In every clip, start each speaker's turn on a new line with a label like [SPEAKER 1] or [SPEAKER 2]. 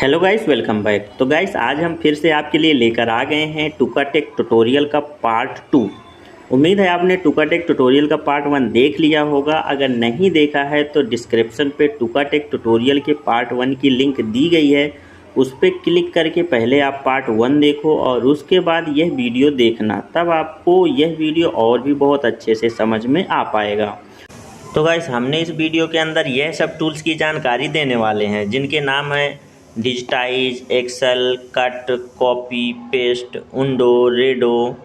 [SPEAKER 1] Hello guys, welcome back. तो guys आज हम फिर से आपके लिए लेकर आ गए हैं टुकाटेक ट्यूटोरियल का पार्ट 2। उम्मीद है आपने टुकाटेक ट्यूटोरियल का पार्ट 1 देख लिया होगा। अगर नहीं देखा है तो डिस्क्रिप्शन पे टुकाटेक ट्यूटोरियल के पार्ट 1 की लिंक दी गई है, उस पर क्लिक करके पहले आप पार्ट 1 देखो और उसके बाद यह वीडियो देखना, तब आपको यह वीडियो और भी बहुत अच्छे से समझ में आ पाएगा। तो गाइस हमने इस वीडियो के अंदर यह सब टूल्स की जानकारी देने वाले हैं जिनके नाम है digitize, excel, cut, copy, paste, undo, redo,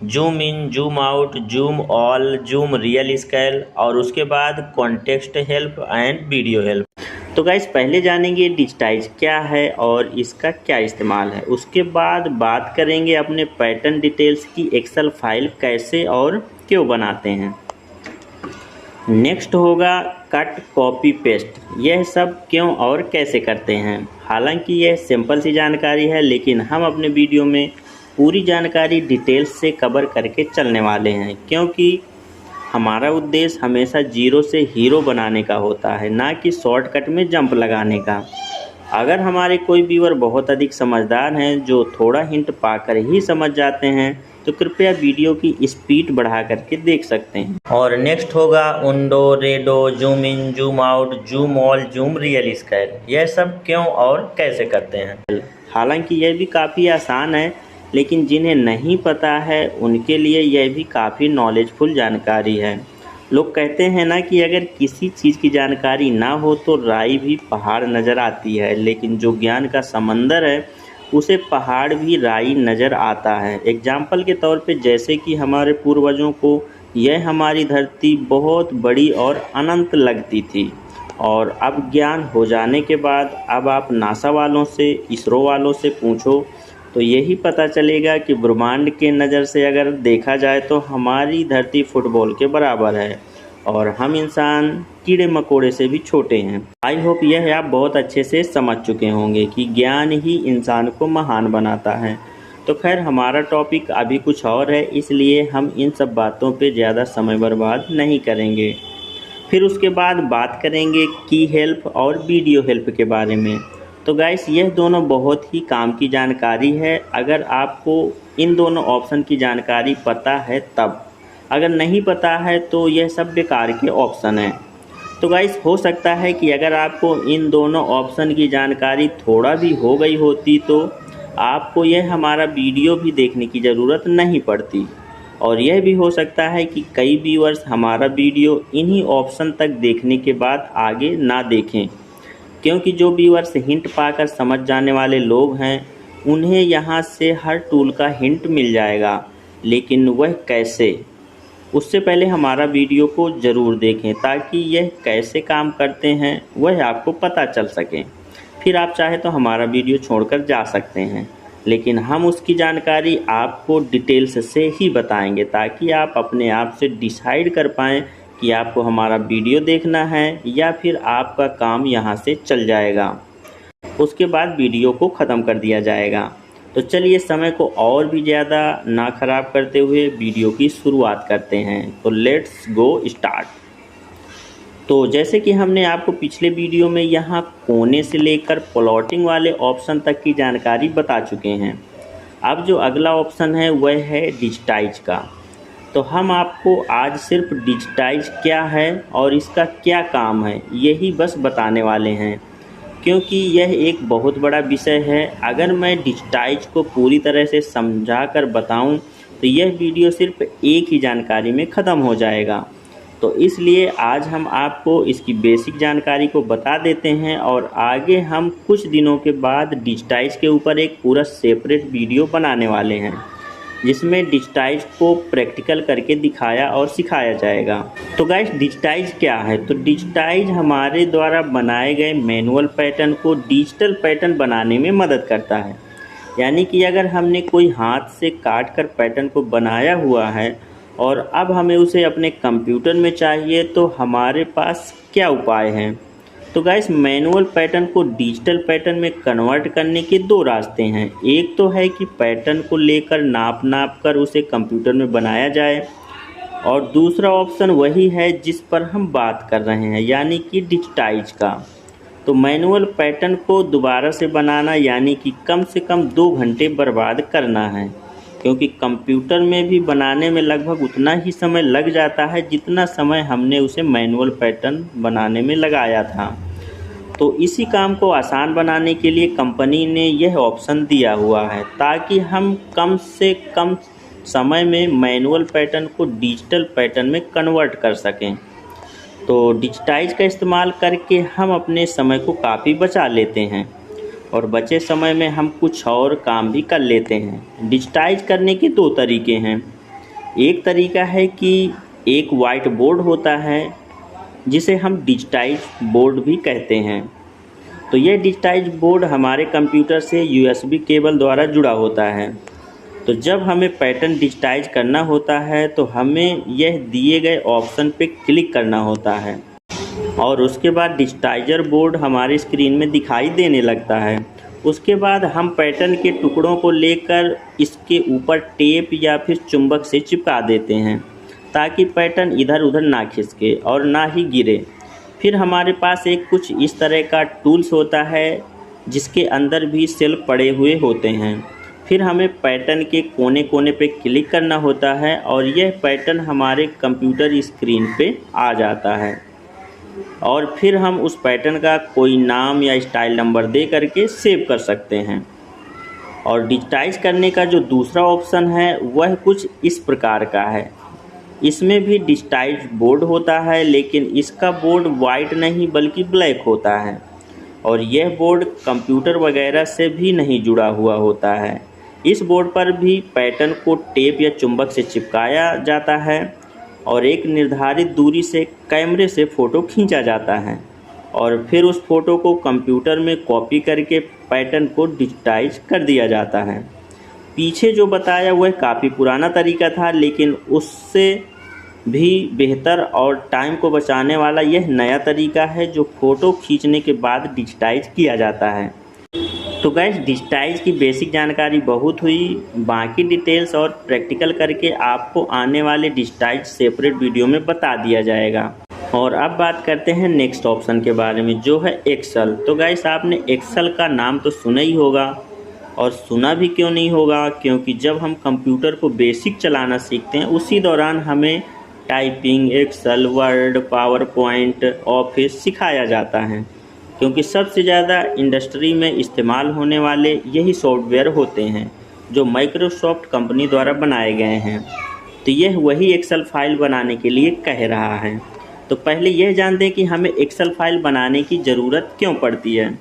[SPEAKER 1] zoom in, zoom out, zoom all, zoom real scale और उसके बाद context help and video help. तो गाइस पहले जानेंगे डिजिटाइज क्या है और इसका क्या इस्तेमाल है। उसके बाद बात करेंगे अपने पैटर्न डिटेल्स की एक्सेल फाइल कैसे और क्यों बनाते हैं। नेक्स्ट होगा कट, कॉपी, पेस्ट, यह सब क्यों और कैसे करते हैं। हालांकि यह सिंपल सी जानकारी है, लेकिन हम अपने वीडियो में पूरी जानकारी डिटेल्स से कवर करके चलने वाले हैं, क्योंकि हमारा उद्देश्य हमेशा जीरो से हीरो बनाने का होता है, ना कि शॉर्टकट में जंप लगाने का। अगर हमारे कोई व्यूअर बहुत अधिक समझदार हैं जो थोड़ा हिंट पाकर ही समझ जाते हैं तो कृपया वीडियो की स्पीड बढ़ा करके देख सकते हैं। और नेक्स्ट होगा undo, redo, zoom in, zoom out, zoom all, zoom real scale, यह सब क्यों और कैसे करते हैं। हालांकि यह भी काफ़ी आसान है, लेकिन जिन्हें नहीं पता है उनके लिए यह भी काफ़ी नॉलेजफुल जानकारी है। लोग कहते हैं ना कि अगर किसी चीज़ की जानकारी ना हो तो राई भी पहाड़ नज़र आती है, लेकिन जो ज्ञान का समंदर है उसे पहाड़ भी राई नज़र आता है। एग्जाम्पल के तौर पे जैसे कि हमारे पूर्वजों को यह हमारी धरती बहुत बड़ी और अनंत लगती थी, और अब ज्ञान हो जाने के बाद अब आप नासा वालों से, इसरो वालों से पूछो तो यही पता चलेगा कि ब्रह्मांड के नज़र से अगर देखा जाए तो हमारी धरती फुटबॉल के बराबर है और हम इंसान कीड़े मकोड़े से भी छोटे हैं। आई होप यह आप बहुत अच्छे से समझ चुके होंगे कि ज्ञान ही इंसान को महान बनाता है। तो खैर हमारा टॉपिक अभी कुछ और है, इसलिए हम इन सब बातों पे ज़्यादा समय बर्बाद नहीं करेंगे। फिर उसके बाद बात करेंगे की हेल्प और वीडियो हेल्प के बारे में। तो गाइस यह दोनों बहुत ही काम की जानकारी है अगर आपको इन दोनों ऑप्शन की जानकारी पता है तब। अगर नहीं पता है तो यह सब बेकार के ऑप्शन हैं। तो गाइस हो सकता है कि अगर आपको इन दोनों ऑप्शन की जानकारी थोड़ा भी हो गई होती तो आपको यह हमारा वीडियो भी देखने की ज़रूरत नहीं पड़ती, और यह भी हो सकता है कि कई व्यूअर्स हमारा वीडियो इन्हीं ऑप्शन तक देखने के बाद आगे ना देखें, क्योंकि जो व्यूअर्स हिंट पाकर समझ जाने वाले लोग हैं उन्हें यहाँ से हर टूल का हिंट मिल जाएगा, लेकिन वह कैसे, उससे पहले हमारा वीडियो को ज़रूर देखें ताकि यह कैसे काम करते हैं वह आपको पता चल सके। फिर आप चाहे तो हमारा वीडियो छोड़कर जा सकते हैं, लेकिन हम उसकी जानकारी आपको डिटेल्स से ही बताएंगे ताकि आप अपने आप से डिसाइड कर पाएँ कि आपको हमारा वीडियो देखना है या फिर आपका काम यहाँ से चल जाएगा। उसके बाद वीडियो को ख़त्म कर दिया जाएगा। तो चलिए समय को और भी ज़्यादा ना ख़राब करते हुए वीडियो की शुरुआत करते हैं। तो लेट्स गो स्टार्ट। तो जैसे कि हमने आपको पिछले वीडियो में यहाँ कोने से लेकर प्लॉटिंग वाले ऑप्शन तक की जानकारी बता चुके हैं। अब जो अगला ऑप्शन है वह है डिजिटाइज का। तो हम आपको आज सिर्फ डिजिटाइज क्या है और इसका क्या काम है यही बस बताने वाले हैं, क्योंकि यह एक बहुत बड़ा विषय है। अगर मैं डिजिटाइज को पूरी तरह से समझा कर बताऊं तो यह वीडियो सिर्फ एक ही जानकारी में ख़त्म हो जाएगा। तो इसलिए आज हम आपको इसकी बेसिक जानकारी को बता देते हैं और आगे हम कुछ दिनों के बाद डिजिटाइज के ऊपर एक पूरा सेपरेट वीडियो बनाने वाले हैं जिसमें डिजिटाइज को प्रैक्टिकल करके दिखाया और सिखाया जाएगा। तो गाइस डिजिटाइज क्या है। तो डिजिटाइज हमारे द्वारा बनाए गए मैनुअल पैटर्न को डिजिटल पैटर्न बनाने में मदद करता है। यानी कि अगर हमने कोई हाथ से काट कर पैटर्न को बनाया हुआ है और अब हमें उसे अपने कंप्यूटर में चाहिए तो हमारे पास क्या उपाय हैं। तो गाइस मैनुअल पैटर्न को डिजिटल पैटर्न में कन्वर्ट करने के दो रास्ते हैं। एक तो है कि पैटर्न को लेकर नाप कर उसे कंप्यूटर में बनाया जाए, और दूसरा ऑप्शन वही है जिस पर हम बात कर रहे हैं, यानी कि डिजिटाइज का। तो मैनुअल पैटर्न को दोबारा से बनाना यानी कि कम से कम 2 घंटे बर्बाद करना है, क्योंकि कंप्यूटर में भी बनाने में लगभग उतना ही समय लग जाता है जितना समय हमने उसे मैनुअल पैटर्न बनाने में लगाया था। तो इसी काम को आसान बनाने के लिए कंपनी ने यह ऑप्शन दिया हुआ है ताकि हम कम से कम समय में मैनुअल पैटर्न को डिजिटल पैटर्न में कन्वर्ट कर सकें। तो डिजिटाइज का इस्तेमाल करके हम अपने समय को काफ़ी बचा लेते हैं और बचे समय में हम कुछ और काम भी कर लेते हैं। डिजिटाइज करने के 2 तरीके हैं। एक तरीका है कि एक वाइट बोर्ड होता है जिसे हम डिजिटाइज बोर्ड भी कहते हैं। तो यह डिजिटाइज बोर्ड हमारे कंप्यूटर से USB केबल द्वारा जुड़ा होता है। तो जब हमें पैटर्न डिजिटाइज करना होता है तो हमें यह दिए गए ऑप्शन पे क्लिक करना होता है और उसके बाद डिजिटाइजर बोर्ड हमारी स्क्रीन में दिखाई देने लगता है। उसके बाद हम पैटर्न के टुकड़ों को लेकर इसके ऊपर टेप या फिर चुंबक से चिपका देते हैं ताकि पैटर्न इधर उधर ना खिसके और ना ही गिरे। फिर हमारे पास एक कुछ इस तरह का टूल्स होता है जिसके अंदर भी सेल पड़े हुए होते हैं। फिर हमें पैटर्न के कोने कोने पे क्लिक करना होता है और यह पैटर्न हमारे कंप्यूटर स्क्रीन पे आ जाता है और फिर हम उस पैटर्न का कोई नाम या स्टाइल नंबर दे करके सेव कर सकते हैं। और डिजिटाइज करने का जो दूसरा ऑप्शन है वह कुछ इस प्रकार का है। इसमें भी डिजिटाइज बोर्ड होता है, लेकिन इसका बोर्ड वाइट नहीं बल्कि ब्लैक होता है और यह बोर्ड कंप्यूटर वगैरह से भी नहीं जुड़ा हुआ होता है। इस बोर्ड पर भी पैटर्न को टेप या चुंबक से चिपकाया जाता है और एक निर्धारित दूरी से कैमरे से फ़ोटो खींचा जाता है और फिर उस फ़ोटो को कंप्यूटर में कॉपी करके पैटर्न को डिजिटाइज कर दिया जाता है। पीछे जो बताया वह काफ़ी पुराना तरीका था, लेकिन उससे भी बेहतर और टाइम को बचाने वाला यह नया तरीका है जो फ़ोटो खींचने के बाद डिजिटाइज किया जाता है। तो गाइस, डिजिटाइज की बेसिक जानकारी बहुत हुई। बाकी डिटेल्स और प्रैक्टिकल करके आपको आने वाले डिजिटाइज सेपरेट वीडियो में बता दिया जाएगा। और अब बात करते हैं नेक्स्ट ऑप्शन के बारे में जो है एक्सेल। तो गाइस, आपने एक्सेल का नाम तो सुना ही होगा और सुना भी क्यों नहीं होगा, क्योंकि जब हम कंप्यूटर को बेसिक चलाना सीखते हैं उसी दौरान हमें typing, Excel, Word, PowerPoint, Office सिखाया जाता है, क्योंकि सबसे ज़्यादा इंडस्ट्री में इस्तेमाल होने वाले यही सॉफ्टवेयर होते हैं जो माइक्रोसॉफ्ट कंपनी द्वारा बनाए गए हैं। तो यह वही एक्सेल फाइल बनाने के लिए कह रहा है। तो पहले यह जानते हैं कि हमें एक्सेल फाइल बनाने की ज़रूरत क्यों पड़ती है।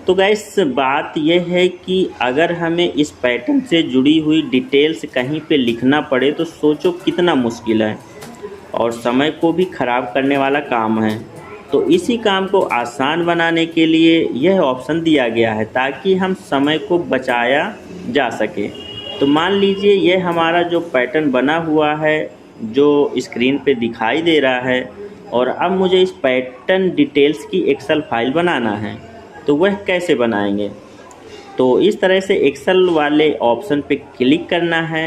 [SPEAKER 1] तो गाइस, बात यह है कि अगर हमें इस पैटर्न से जुड़ी हुई डिटेल्स कहीं पे लिखना पड़े तो सोचो कितना मुश्किल है और समय को भी ख़राब करने वाला काम है। तो इसी काम को आसान बनाने के लिए यह ऑप्शन दिया गया है ताकि हम समय को बचाया जा सके। तो मान लीजिए यह हमारा जो पैटर्न बना हुआ है जो स्क्रीन पे दिखाई दे रहा है और अब मुझे इस पैटर्न डिटेल्स की एक्सेल फाइल बनाना है, तो वह कैसे बनाएंगे। तो इस तरह से एक्सेल वाले ऑप्शन पे क्लिक करना है।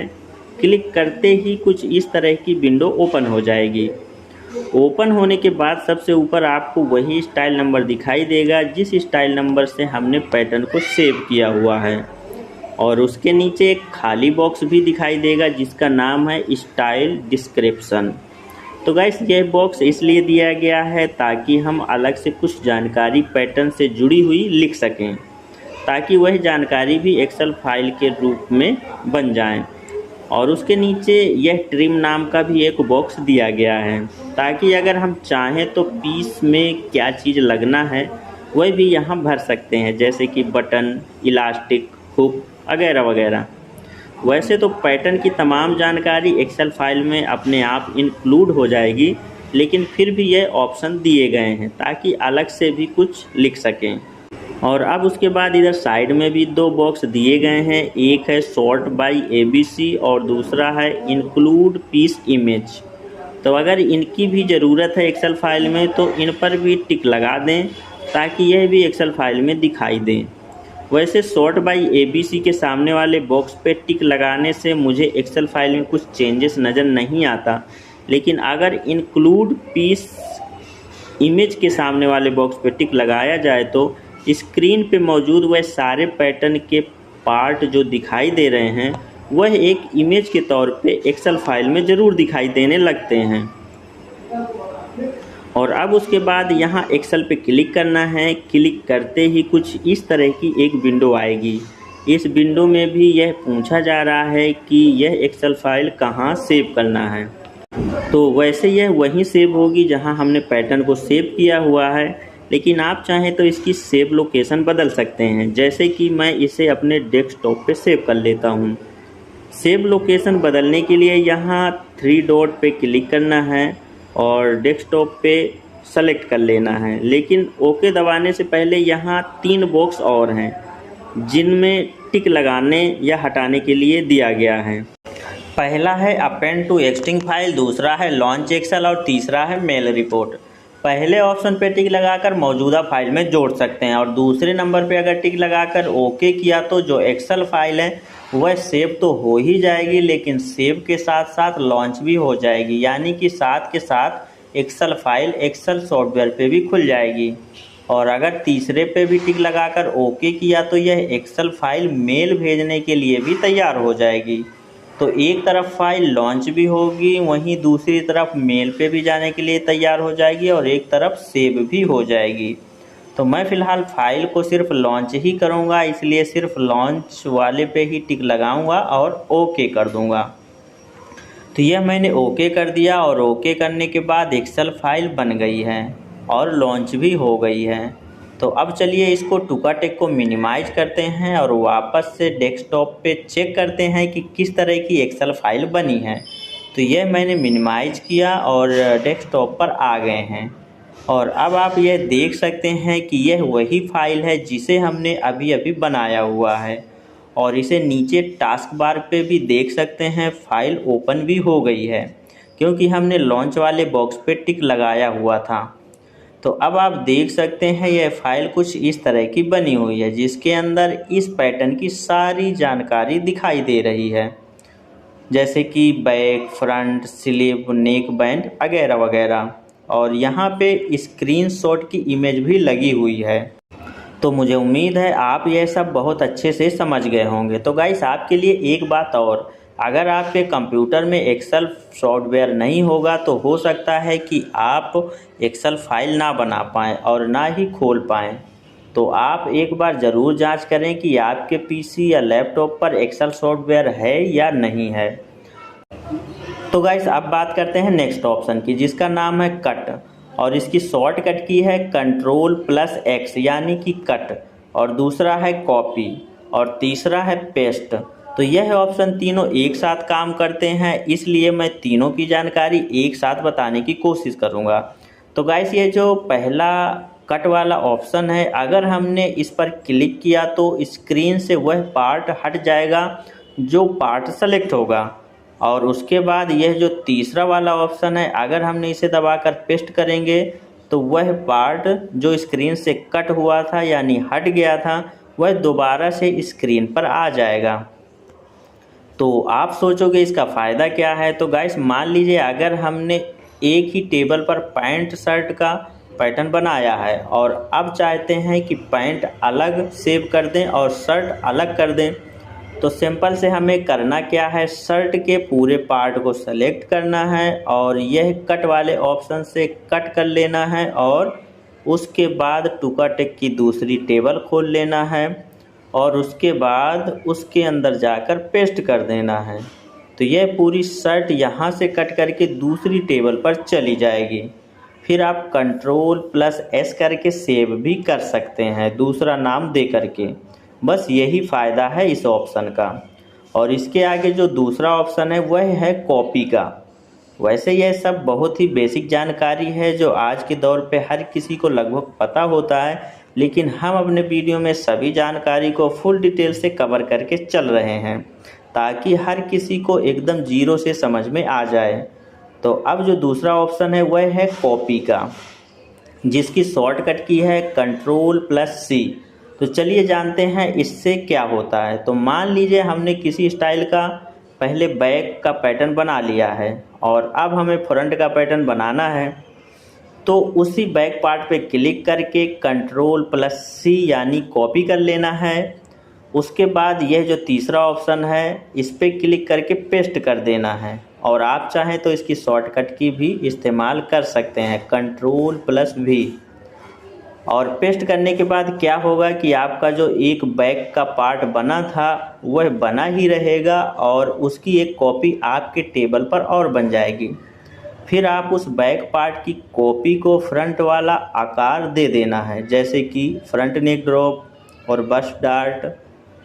[SPEAKER 1] क्लिक करते ही कुछ इस तरह की विंडो ओपन हो जाएगी। ओपन होने के बाद सबसे ऊपर आपको वही स्टाइल नंबर दिखाई देगा जिस स्टाइल नंबर से हमने पैटर्न को सेव किया हुआ है और उसके नीचे एक खाली बॉक्स भी दिखाई देगा जिसका नाम है स्टाइल डिस्क्रिप्शन। तो गाइस, यह बॉक्स इसलिए दिया गया है ताकि हम अलग से कुछ जानकारी पैटर्न से जुड़ी हुई लिख सकें, ताकि वह जानकारी भी एक्सेल फाइल के रूप में बन जाए। और उसके नीचे यह ट्रिम नाम का भी एक बॉक्स दिया गया है ताकि अगर हम चाहें तो पीस में क्या चीज़ लगना है वह भी यहाँ भर सकते हैं, जैसे कि बटन, इलास्टिक, हुक वगैरह वगैरह। वैसे तो पैटर्न की तमाम जानकारी एक्सेल फाइल में अपने आप इंक्लूड हो जाएगी, लेकिन फिर भी यह ऑप्शन दिए गए हैं ताकि अलग से भी कुछ लिख सकें। और अब उसके बाद इधर साइड में भी 2 बॉक्स दिए गए हैं, एक है सॉर्ट बाय ABC और दूसरा है इंक्लूड पीस इमेज। तो अगर इनकी भी ज़रूरत है एक्सेल फाइल में तो इन पर भी टिक लगा दें ताकि यह भी एक्सेल फाइल में दिखाई दें। वैसे सॉर्ट बाय ABC के सामने वाले बॉक्स पे टिक लगाने से मुझे एक्सेल फाइल में कुछ चेंजेस नज़र नहीं आता, लेकिन अगर इंक्लूड पीस इमेज के सामने वाले बॉक्स पे टिक लगाया जाए तो स्क्रीन पे मौजूद वह सारे पैटर्न के पार्ट जो दिखाई दे रहे हैं वह एक इमेज के तौर पे एक्सेल फाइल में ज़रूर दिखाई देने लगते हैं। और अब उसके बाद यहाँ एक्सेल पे क्लिक करना है। क्लिक करते ही कुछ इस तरह की एक विंडो आएगी। इस विंडो में भी यह पूछा जा रहा है कि यह एक्सेल फाइल कहाँ सेव करना है। तो वैसे यह वहीं सेव होगी जहाँ हमने पैटर्न को सेव किया हुआ है, लेकिन आप चाहें तो इसकी सेव लोकेशन बदल सकते हैं। जैसे कि मैं इसे अपने डेस्कटॉप पे सेव कर लेता हूँ। सेव लोकेशन बदलने के लिए यहाँ 3 डॉट पे क्लिक करना है और डेस्कटॉप पे सेलेक्ट कर लेना है। लेकिन ओके दबाने से पहले यहाँ 3 बॉक्स और हैं जिनमें टिक लगाने या हटाने के लिए दिया गया है। पहला है अपेंड टू एक्सिस्टिंग फाइल, दूसरा है लॉन्च एक्सेल और तीसरा है मेल रिपोर्ट। पहले ऑप्शन पे टिक लगाकर मौजूदा फाइल में जोड़ सकते हैं और दूसरे नंबर पे अगर टिक लगाकर ओके किया तो जो एक्सेल फाइल है वह सेव तो हो ही जाएगी, लेकिन सेव के साथ साथ लॉन्च भी हो जाएगी, यानी कि साथ के साथ एक्सेल फाइल एक्सेल सॉफ्टवेयर पे भी खुल जाएगी। और अगर तीसरे पे भी टिक लगाकर ओके किया तो यह एक्सेल फाइल मेल भेजने के लिए भी तैयार हो जाएगी। तो एक तरफ फाइल लॉन्च भी होगी, वहीं दूसरी तरफ मेल पे भी जाने के लिए तैयार हो जाएगी और एक तरफ सेव भी हो जाएगी। तो मैं फ़िलहाल फ़ाइल को सिर्फ लॉन्च ही करूँगा, इसलिए सिर्फ लॉन्च वाले पे ही टिक लगाऊँगा और ओके कर दूँगा। तो यह मैंने ओके कर दिया और ओके करने के बाद एक्सेल फाइल बन गई है और लॉन्च भी हो गई है। तो अब चलिए इसको टुकाटेक को मिनिमाइज करते हैं और वापस से डेस्कटॉप पे चेक करते हैं कि किस तरह की एक्सेल फाइल बनी है। तो यह मैंने मिनिमाइज किया और डेस्कटॉप पर आ गए हैं और अब आप यह देख सकते हैं कि यह वही फाइल है जिसे हमने अभी अभी बनाया हुआ है। और इसे नीचे टास्क बार पे भी देख सकते हैं, फाइल ओपन भी हो गई है क्योंकि हमने लॉन्च वाले बॉक्स पे टिक लगाया हुआ था। तो अब आप देख सकते हैं यह फाइल कुछ इस तरह की बनी हुई है जिसके अंदर इस पैटर्न की सारी जानकारी दिखाई दे रही है, जैसे कि back, front, sleeve, neck band वगैरह वगैरह। और यहाँ पे स्क्रीनशॉट की इमेज भी लगी हुई है। तो मुझे उम्मीद है आप यह सब बहुत अच्छे से समझ गए होंगे। तो गाइस आपके लिए एक बात और, अगर आपके कंप्यूटर में एक्सेल सॉफ्टवेयर नहीं होगा तो हो सकता है कि आप एक्सेल फाइल ना बना पाएँ और ना ही खोल पाएँ। तो आप एक बार ज़रूर जांच करें कि आपके पीसी या लैपटॉप पर एक्सेल सॉफ्टवेयर है या नहीं है। तो गाइस अब बात करते हैं नेक्स्ट ऑप्शन की, जिसका नाम है कट और इसकी शॉर्टकट की है Ctrl+X यानी कि कट, और दूसरा है कॉपी और तीसरा है पेस्ट। तो यह ऑप्शन तीनों एक साथ काम करते हैं, इसलिए मैं तीनों की जानकारी एक साथ बताने की कोशिश करूंगा। तो गाइस ये जो पहला कट वाला ऑप्शन है, अगर हमने इस पर क्लिक किया तो स्क्रीन से वह पार्ट हट जाएगा जो पार्ट सेलेक्ट होगा। और उसके बाद यह जो तीसरा वाला ऑप्शन है, अगर हमने इसे दबाकर पेस्ट करेंगे तो वह पार्ट जो स्क्रीन से कट हुआ था यानी हट गया था वह दोबारा से स्क्रीन पर आ जाएगा। तो आप सोचोगे इसका फ़ायदा क्या है। तो गाइस मान लीजिए अगर हमने एक ही टेबल पर पैंट शर्ट का पैटर्न बनाया है और अब चाहते हैं कि पैंट अलग सेव कर दें और शर्ट अलग कर दें, तो सिंपल से हमें करना क्या है, शर्ट के पूरे पार्ट को सेलेक्ट करना है और यह कट वाले ऑप्शन से कट कर लेना है और उसके बाद टुकाटेक की दूसरी टेबल खोल लेना है और उसके बाद उसके अंदर जाकर पेस्ट कर देना है। तो यह पूरी शर्ट यहाँ से कट करके दूसरी टेबल पर चली जाएगी। फिर आप Ctrl+S करके सेव भी कर सकते हैं दूसरा नाम दे करके। बस यही फ़ायदा है इस ऑप्शन का। और इसके आगे जो दूसरा ऑप्शन है वह है कॉपी का। वैसे यह सब बहुत ही बेसिक जानकारी है जो आज के दौर पे हर किसी को लगभग पता होता है, लेकिन हम अपने वीडियो में सभी जानकारी को फुल डिटेल से कवर करके चल रहे हैं ताकि हर किसी को एकदम जीरो से समझ में आ जाए। तो अब जो दूसरा ऑप्शन है वह है कॉपी का, जिसकी शॉर्टकट की है Ctrl+C। तो चलिए जानते हैं इससे क्या होता है। तो मान लीजिए हमने किसी स्टाइल का पहले बैक का पैटर्न बना लिया है और अब हमें फ्रंट का पैटर्न बनाना है। तो उसी बैक पार्ट पे क्लिक करके Ctrl+C यानी कॉपी कर लेना है। उसके बाद यह जो तीसरा ऑप्शन है इस पर क्लिक करके पेस्ट कर देना है, और आप चाहें तो इसकी शॉर्टकट की भी इस्तेमाल कर सकते हैं Ctrl+V। और पेस्ट करने के बाद क्या होगा कि आपका जो एक बैक का पार्ट बना था वह बना ही रहेगा, और उसकी एक कॉपी आपके टेबल पर और बन जाएगी। फिर आप उस बैक पार्ट की कॉपी को फ्रंट वाला आकार दे देना है, जैसे कि फ्रंट नेक ड्रॉप और बस्ट डार्ट,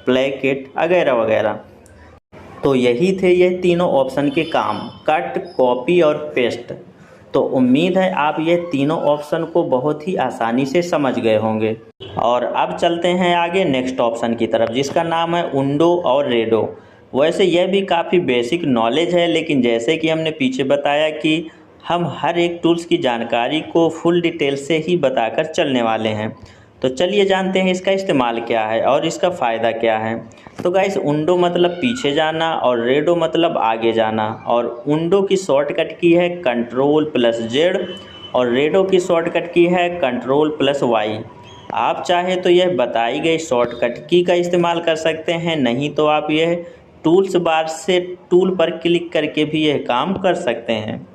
[SPEAKER 1] प्लेकेट वगैरह वगैरह। तो यही थे ये तीनों ऑप्शन के काम, कट, कॉपी और पेस्ट। तो उम्मीद है आप ये तीनों ऑप्शन को बहुत ही आसानी से समझ गए होंगे। और अब चलते हैं आगे नेक्स्ट ऑप्शन की तरफ, जिसका नाम है उंडो और रेडो। वैसे यह भी काफ़ी बेसिक नॉलेज है, लेकिन जैसे कि हमने पीछे बताया कि हम हर एक टूल्स की जानकारी को फुल डिटेल से ही बताकर चलने वाले हैं। तो चलिए जानते हैं इसका इस्तेमाल क्या है और इसका फ़ायदा क्या है। तो गाइस, उंडो मतलब पीछे जाना और रेडो मतलब आगे जाना। और उंडो की शॉर्टकट की है Ctrl+Z और रेडो की शॉर्टकट की है Ctrl+Y। आप चाहे तो यह बताई गई शॉर्टकट की का इस्तेमाल कर सकते हैं, नहीं तो आप यह टूल्स बार से टूल पर क्लिक करके भी यह काम कर सकते हैं।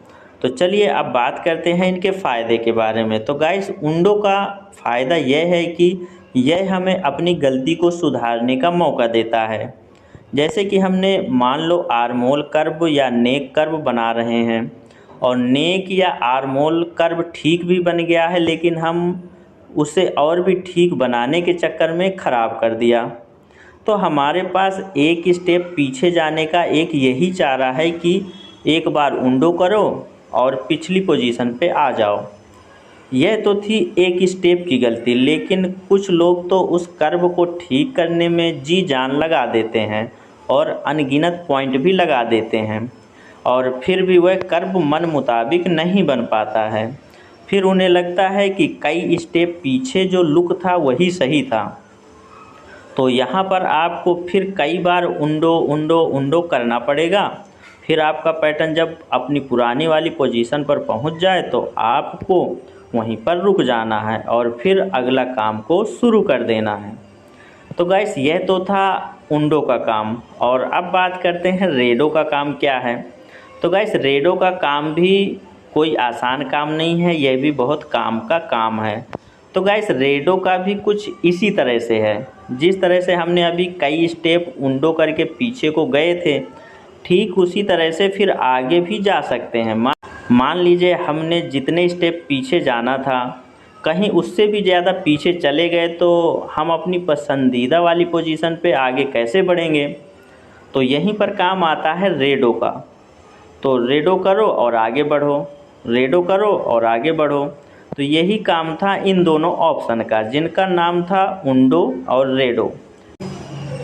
[SPEAKER 1] तो चलिए अब बात करते हैं इनके फ़ायदे के बारे में। तो गाइस, उंडो का फ़ायदा यह है कि यह हमें अपनी गलती को सुधारने का मौका देता है। जैसे कि हमने मान लो आर्मोल कर्व या नेक कर्व बना रहे हैं, और नेक या आर्मोल कर्व ठीक भी बन गया है, लेकिन हम उसे और भी ठीक बनाने के चक्कर में ख़राब कर दिया। तो हमारे पास एक स्टेप पीछे जाने का एक यही चारा है कि एक बार उंडो करो और पिछली पोजीशन पे आ जाओ। यह तो थी एक स्टेप की गलती, लेकिन कुछ लोग तो उस कर्व को ठीक करने में जी जान लगा देते हैं और अनगिनत पॉइंट भी लगा देते हैं, और फिर भी वह कर्व मन मुताबिक नहीं बन पाता है। फिर उन्हें लगता है कि कई स्टेप पीछे जो लुक था वही सही था। तो यहाँ पर आपको फिर कई बार उंडो उंडो उंडो करना पड़ेगा। फिर आपका पैटर्न जब अपनी पुरानी वाली पोजीशन पर पहुँच जाए तो आपको वहीं पर रुक जाना है और फिर अगला काम को शुरू कर देना है। तो गाइस, यह तो था उंडो का काम। और अब बात करते हैं रेडो का काम क्या है। तो गाइस, रेडो का काम भी कोई आसान काम नहीं है, यह भी बहुत काम का काम है। तो गाइस, रेडो का भी कुछ इसी तरह से है। जिस तरह से हमने अभी कई स्टेप उंडो करके पीछे को गए थे, ठीक उसी तरह से फिर आगे भी जा सकते हैं। मान लीजिए हमने जितने स्टेप पीछे जाना था, कहीं उससे भी ज़्यादा पीछे चले गए, तो हम अपनी पसंदीदा वाली पोजीशन पे आगे कैसे बढ़ेंगे। तो यहीं पर काम आता है रेडो का। तो रेडो करो और आगे बढ़ो, रेडो करो और आगे बढ़ो। तो यही काम था इन दोनों ऑप्शन का, जिनका नाम था उंडो और रेडो।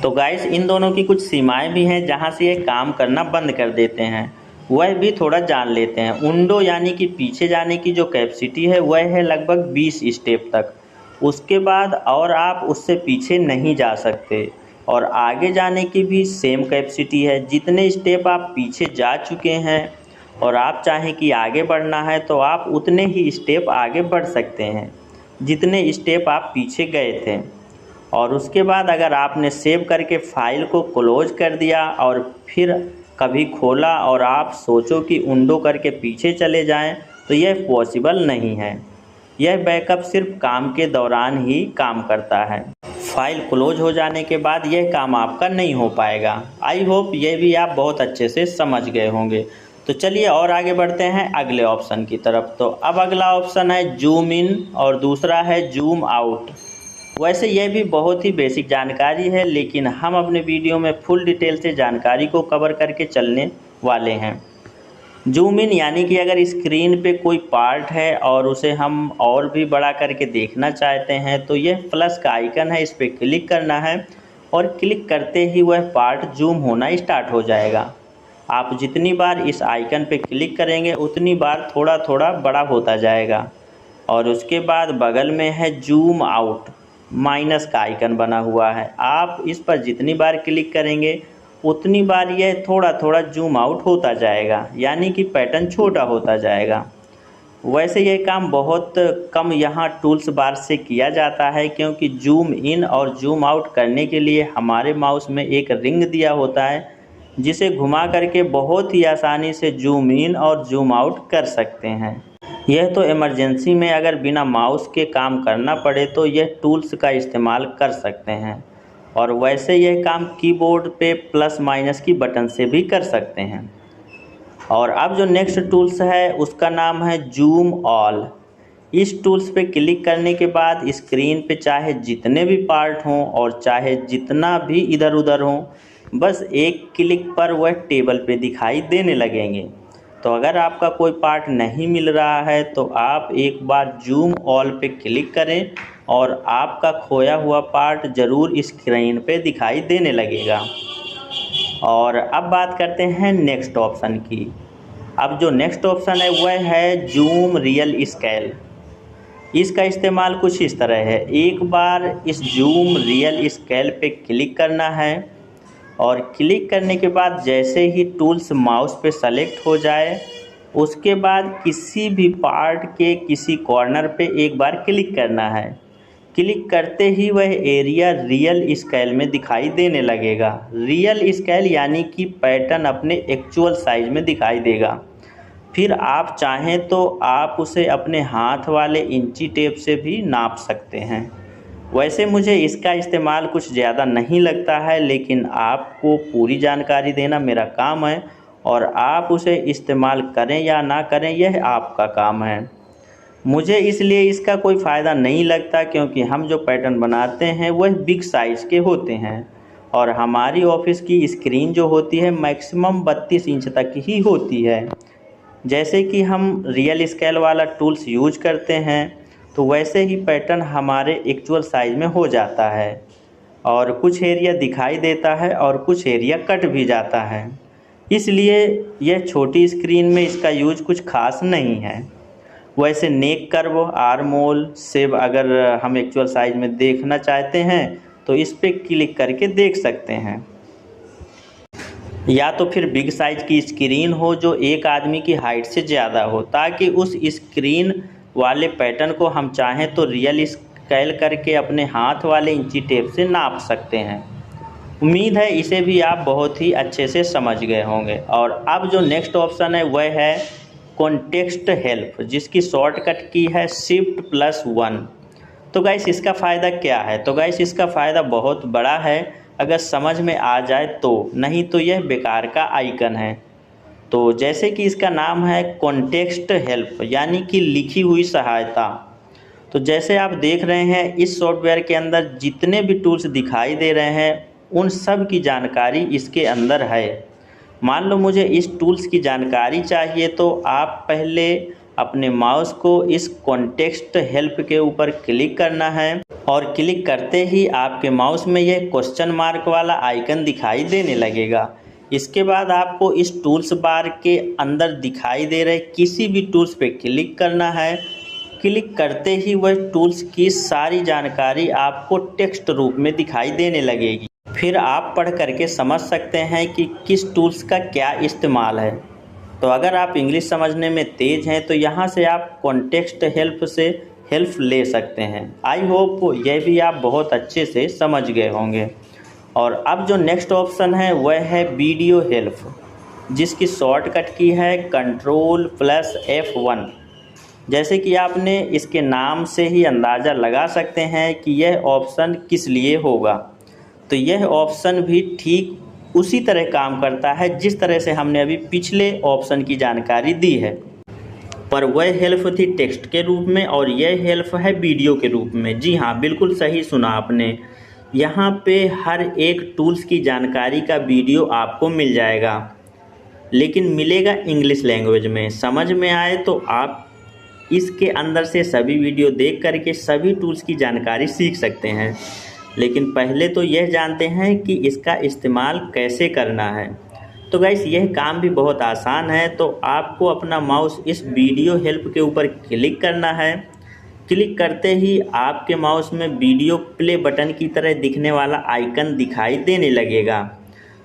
[SPEAKER 1] तो गाइस, इन दोनों की कुछ सीमाएं भी हैं जहां से ये काम करना बंद कर देते हैं, वह भी थोड़ा जान लेते हैं। उंडो यानी कि पीछे जाने की जो कैपेसिटी है वह है लगभग 20 स्टेप तक। उसके बाद और आप उससे पीछे नहीं जा सकते। और आगे जाने की भी सेम कैपेसिटी है। जितने स्टेप आप पीछे जा चुके हैं और आप चाहें कि आगे बढ़ना है, तो आप उतने ही स्टेप आगे बढ़ सकते हैं जितने स्टेप आप पीछे गए थे। और उसके बाद अगर आपने सेव करके फाइल को क्लोज कर दिया और फिर कभी खोला और आप सोचो कि उंडो करके पीछे चले जाएं, तो यह पॉसिबल नहीं है। यह बैकअप सिर्फ काम के दौरान ही काम करता है। फाइल क्लोज हो जाने के बाद यह काम आपका नहीं हो पाएगा। आई होप ये भी आप बहुत अच्छे से समझ गए होंगे। तो चलिए और आगे बढ़ते हैं अगले ऑप्शन की तरफ। तो अब अगला ऑप्शन है जूम इन और दूसरा है जूम आउट। वैसे यह भी बहुत ही बेसिक जानकारी है, लेकिन हम अपने वीडियो में फुल डिटेल से जानकारी को कवर करके चलने वाले हैं। जूम इन यानी कि अगर स्क्रीन पे कोई पार्ट है और उसे हम और भी बड़ा करके देखना चाहते हैं, तो यह प्लस का आइकन है, इस पर क्लिक करना है और क्लिक करते ही वह पार्ट जूम होना स्टार्ट हो जाएगा। आप जितनी बार इस आइकन पे क्लिक करेंगे उतनी बार थोड़ा थोड़ा बड़ा होता जाएगा। और उसके बाद बगल में है जूम आउट, माइनस का आइकन बना हुआ है। आप इस पर जितनी बार क्लिक करेंगे उतनी बार यह थोड़ा थोड़ा जूम आउट होता जाएगा, यानी कि पैटर्न छोटा होता जाएगा। वैसे यह काम बहुत कम यहाँ टूल्स बार से किया जाता है, क्योंकि जूम इन और जूम आउट करने के लिए हमारे माउस में एक रिंग दिया होता है, जिसे घुमा करके बहुत ही आसानी से जूम इन और जूम आउट कर सकते हैं। यह तो इमरजेंसी में अगर बिना माउस के काम करना पड़े तो यह टूल्स का इस्तेमाल कर सकते हैं, और वैसे यह काम कीबोर्ड पे प्लस माइनस की बटन से भी कर सकते हैं। और अब जो नेक्स्ट टूल्स है उसका नाम है जूम ऑल। इस टूल्स पे क्लिक करने के बाद स्क्रीन पे चाहे जितने भी पार्ट हों और चाहे जितना भी इधर उधर हों, बस एक क्लिक पर वह टेबल पे दिखाई देने लगेंगे। तो अगर आपका कोई पार्ट नहीं मिल रहा है तो आप एक बार जूम ऑल पे क्लिक करें और आपका खोया हुआ पार्ट ज़रूर स्क्रीन पे दिखाई देने लगेगा। और अब बात करते हैं नेक्स्ट ऑप्शन की। अब जो नेक्स्ट ऑप्शन है वह है जूम रियल स्केल। इसका इस्तेमाल कुछ इस तरह है, एक बार इस जूम रियल स्केल पे क्लिक करना है और क्लिक करने के बाद जैसे ही टूल्स माउस पे सेलेक्ट हो जाए, उसके बाद किसी भी पार्ट के किसी कॉर्नर पे एक बार क्लिक करना है। क्लिक करते ही वह एरिया रियल स्केल में दिखाई देने लगेगा। रियल स्केल यानी कि पैटर्न अपने एक्चुअल साइज में दिखाई देगा। फिर आप चाहें तो आप उसे अपने हाथ वाले इंची टेप से भी नाप सकते हैं। वैसे मुझे इसका इस्तेमाल कुछ ज़्यादा नहीं लगता है, लेकिन आपको पूरी जानकारी देना मेरा काम है, और आप उसे इस्तेमाल करें या ना करें यह आपका काम है। मुझे इसलिए इसका कोई फ़ायदा नहीं लगता, क्योंकि हम जो पैटर्न बनाते हैं वह बिग साइज़ के होते हैं और हमारी ऑफिस की स्क्रीन जो होती है मैक्सिमम 32 इंच तक ही होती है। जैसे कि हम रियल स्केल वाला टूल्स यूज करते हैं तो वैसे ही पैटर्न हमारे एक्चुअल साइज़ में हो जाता है, और कुछ एरिया दिखाई देता है और कुछ एरिया कट भी जाता है। इसलिए यह छोटी स्क्रीन में इसका यूज कुछ खास नहीं है। वैसे नेक कर्व, आर्म होल, शेप अगर हम एक्चुअल साइज में देखना चाहते हैं तो इस पर क्लिक करके देख सकते हैं। या तो फिर बिग साइज की स्क्रीन हो जो एक आदमी की हाइट से ज़्यादा हो, ताकि उस स्क्रीन वाले पैटर्न को हम चाहें तो रियल स्केल करके अपने हाथ वाले इंची टेप से नाप सकते हैं। उम्मीद है इसे भी आप बहुत ही अच्छे से समझ गए होंगे। और अब जो नेक्स्ट ऑप्शन है वह है कॉन्टेक्स्ट हेल्प, जिसकी शॉर्टकट की है Shift+1। तो गाइस इसका फ़ायदा क्या है? तो गाइस इसका फ़ायदा बहुत बड़ा है अगर समझ में आ जाए तो, नहीं तो यह बेकार का आइकन है। तो जैसे कि इसका नाम है कॉन्टेक्स्ट हेल्प यानी कि लिखी हुई सहायता। तो जैसे आप देख रहे हैं इस सॉफ्टवेयर के अंदर जितने भी टूल्स दिखाई दे रहे हैं उन सब की जानकारी इसके अंदर है। मान लो मुझे इस टूल्स की जानकारी चाहिए तो आप पहले अपने माउस को इस कॉन्टेक्स्ट हेल्प के ऊपर क्लिक करना है, और क्लिक करते ही आपके माउस में यह क्वेश्चन मार्क वाला आइकन दिखाई देने लगेगा। इसके बाद आपको इस टूल्स बार के अंदर दिखाई दे रहे किसी भी टूल्स पे क्लिक करना है। क्लिक करते ही वह टूल्स की सारी जानकारी आपको टेक्स्ट रूप में दिखाई देने लगेगी। फिर आप पढ़ करके समझ सकते हैं कि किस टूल्स का क्या इस्तेमाल है। तो अगर आप इंग्लिश समझने में तेज़ हैं तो यहाँ से आप कॉन्टेक्स्ट हेल्प से हेल्प ले सकते हैं। आई होप यह भी आप बहुत अच्छे से समझ गए होंगे। और अब जो नेक्स्ट ऑप्शन है वह है वीडियो हेल्प, जिसकी शॉर्टकट की है Ctrl+F1। जैसे कि आपने इसके नाम से ही अंदाज़ा लगा सकते हैं कि यह ऑप्शन किस लिए होगा। तो यह ऑप्शन भी ठीक उसी तरह काम करता है जिस तरह से हमने अभी पिछले ऑप्शन की जानकारी दी है, पर वह हेल्प थी टेक्स्ट के रूप में और यह हेल्प है वीडियो के रूप में। जी हाँ, बिल्कुल सही सुना आपने। यहाँ पे हर एक टूल्स की जानकारी का वीडियो आपको मिल जाएगा, लेकिन मिलेगा इंग्लिश लैंग्वेज में। समझ में आए तो आप इसके अंदर से सभी वीडियो देख करके सभी टूल्स की जानकारी सीख सकते हैं। लेकिन पहले तो यह जानते हैं कि इसका इस्तेमाल कैसे करना है। तो गाइस यह काम भी बहुत आसान है। तो आपको अपना माउस इस वीडियो हेल्प के ऊपर क्लिक करना है। क्लिक करते ही आपके माउस में वीडियो प्ले बटन की तरह दिखने वाला आइकन दिखाई देने लगेगा।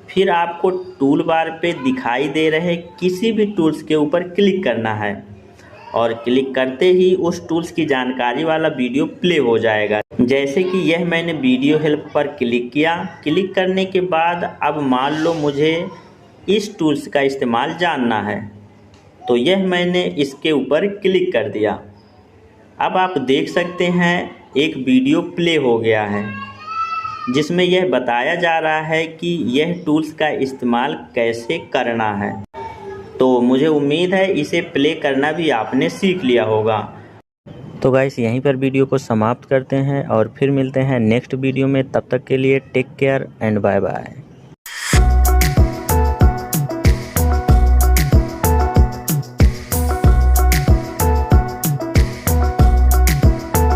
[SPEAKER 1] फिर आपको टूल बार पे दिखाई दे रहे किसी भी टूल्स के ऊपर क्लिक करना है और क्लिक करते ही उस टूल्स की जानकारी वाला वीडियो प्ले हो जाएगा। जैसे कि यह मैंने वीडियो हेल्प पर क्लिक किया। क्लिक करने के बाद अब मान लो मुझे इस टूल्स का इस्तेमाल जानना है, तो यह मैंने इसके ऊपर क्लिक कर दिया। अब आप देख सकते हैं एक वीडियो प्ले हो गया है जिसमें यह बताया जा रहा है कि यह टूल्स का इस्तेमाल कैसे करना है। तो मुझे उम्मीद है इसे प्ले करना भी आपने सीख लिया होगा। तो गाइस यहीं पर वीडियो को समाप्त करते हैं और फिर मिलते हैं नेक्स्ट वीडियो में। तब तक के लिए take care and bye bye.